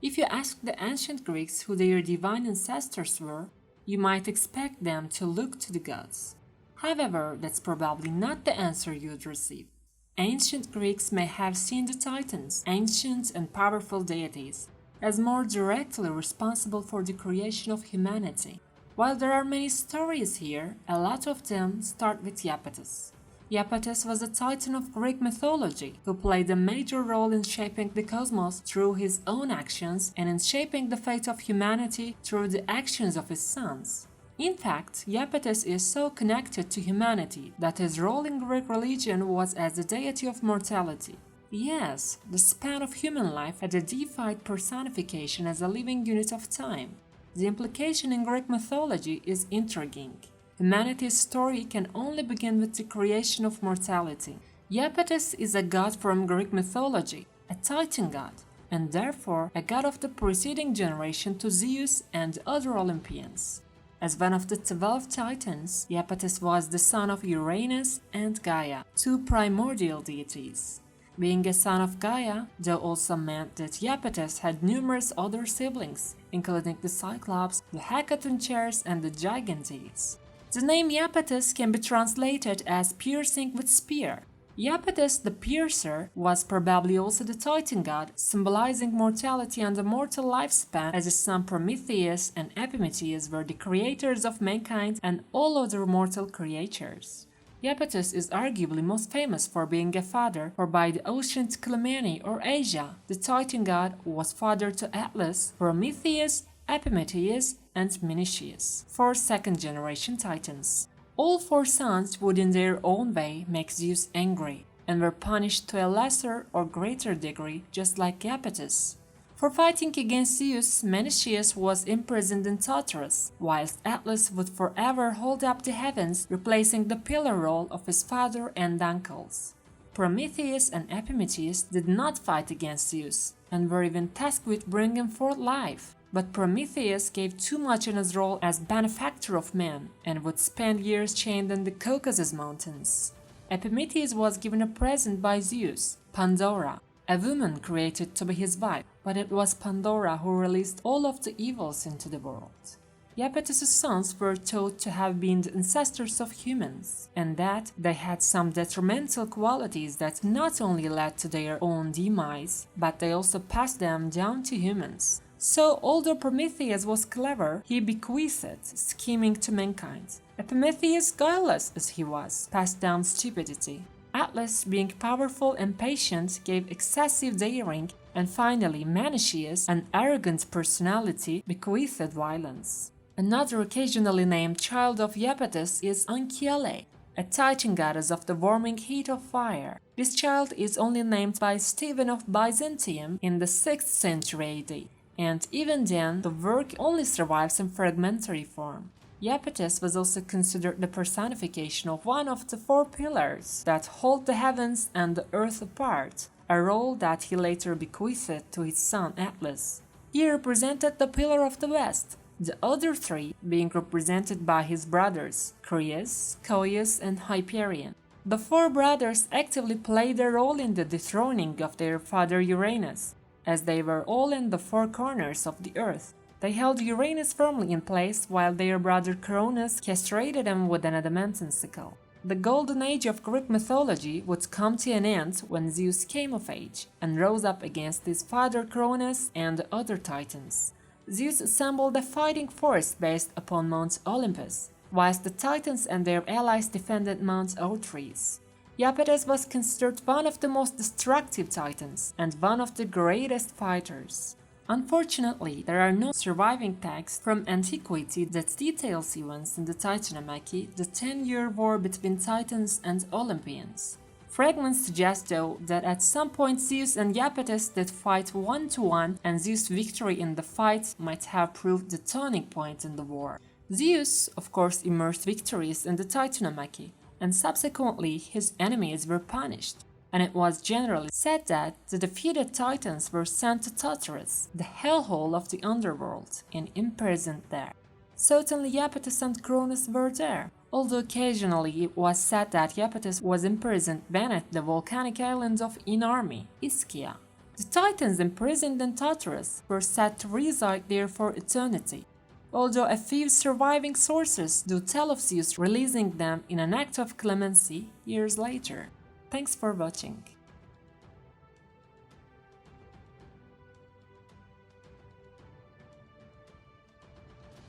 If you ask the ancient Greeks who their divine ancestors were, you might expect them to look to the gods. However, that's probably not the answer you'd receive. Ancient Greeks may have seen the Titans, ancient and powerful deities, as more directly responsible for the creation of humanity. While there are many stories here, a lot of them start with Iapetus. Iapetus was a titan of Greek mythology who played a major role in shaping the cosmos through his own actions and in shaping the fate of humanity through the actions of his sons. In fact, Iapetus is so connected to humanity that his role in Greek religion was as the deity of mortality. Yes, the span of human life had a deified personification as a living unit of time. The implication in Greek mythology is intriguing. Humanity's story can only begin with the creation of mortality. Iapetus is a god from Greek mythology, a Titan god, and therefore a god of the preceding generation to Zeus and other Olympians. As one of the 12 Titans, Iapetus was the son of Uranus and Gaia, two primordial deities. Being a son of Gaia, though also meant that Iapetus had numerous other siblings, including the Cyclops, the Hecatoncers, and the Gigantes. The name Iapetus can be translated as piercing with spear. Iapetus the Piercer was probably also the Titan god, symbolizing mortality and a mortal lifespan, as his son Prometheus and Epimetheus were the creators of mankind and all other mortal creatures. Iapetus is arguably most famous for being a father, for by the ancient Clymene or Asia, the Titan god was father to Atlas, Prometheus, Epimetheus, and Menicius, 4 second-generation Titans. All 4 sons would in their own way make Zeus angry, and were punished to a lesser or greater degree, just like Iapetus. For fighting against Zeus, Menicius was imprisoned in Tartarus, whilst Atlas would forever hold up the heavens, replacing the pillar role of his father and uncles. Prometheus and Epimetheus did not fight against Zeus, and were even tasked with bringing forth life. But Prometheus gave too much in his role as benefactor of men, and would spend years chained in the Caucasus Mountains. Epimetheus was given a present by Zeus, Pandora, a woman created to be his wife, but it was Pandora who released all of the evils into the world. Iapetus' sons were thought to have been the ancestors of humans, and that they had some detrimental qualities that not only led to their own demise, but they also passed them down to humans. So, although Prometheus was clever, he bequeathed scheming to mankind. Epimetheus, guileless as he was, passed down stupidity. Atlas, being powerful and patient, gave excessive daring, and finally Menicius, an arrogant personality, bequeathed violence. Another occasionally named child of Iapetus is Anchiale, a Titan goddess of the warming heat of fire. This child is only named by Stephen of Byzantium in the 6th century AD. And even then, the work only survives in fragmentary form. Iapetus was also considered the personification of one of the 4 pillars that hold the heavens and the earth apart, a role that he later bequeathed to his son Atlas. He represented the pillar of the west, the other 3 being represented by his brothers, Crius, Coeus, and Hyperion. The 4 brothers actively played a role in the dethroning of their father Uranus, as they were all in the 4 corners of the earth. They held Uranus firmly in place, while their brother Cronus castrated him with an adamantine sickle. The golden age of Greek mythology would come to an end when Zeus came of age, and rose up against his father Cronus and the other Titans. Zeus assembled a fighting force based upon Mount Olympus, whilst the Titans and their allies defended Mount Othrys. Iapetus was considered one of the most destructive Titans and one of the greatest fighters. Unfortunately, there are no surviving texts from antiquity that details events in the Titanomachy, the 10-year war between Titans and Olympians. Fragments suggest, though, that at some point Zeus and Iapetus did fight 1-to-1, and Zeus' victory in the fight might have proved the turning point in the war. Zeus, of course, immersed victories in the Titanomachy, and subsequently his enemies were punished, and it was generally said that the defeated Titans were sent to Tartarus, the hellhole of the underworld, and imprisoned there. Certainly Iapetus and Cronus were there, although occasionally it was said that Iapetus was imprisoned beneath the volcanic island of Inarme, Ischia. The Titans imprisoned in Tartarus were said to reside there for eternity, although a few surviving sources do tell of Zeus releasing them in an act of clemency years later. Thanks for watching.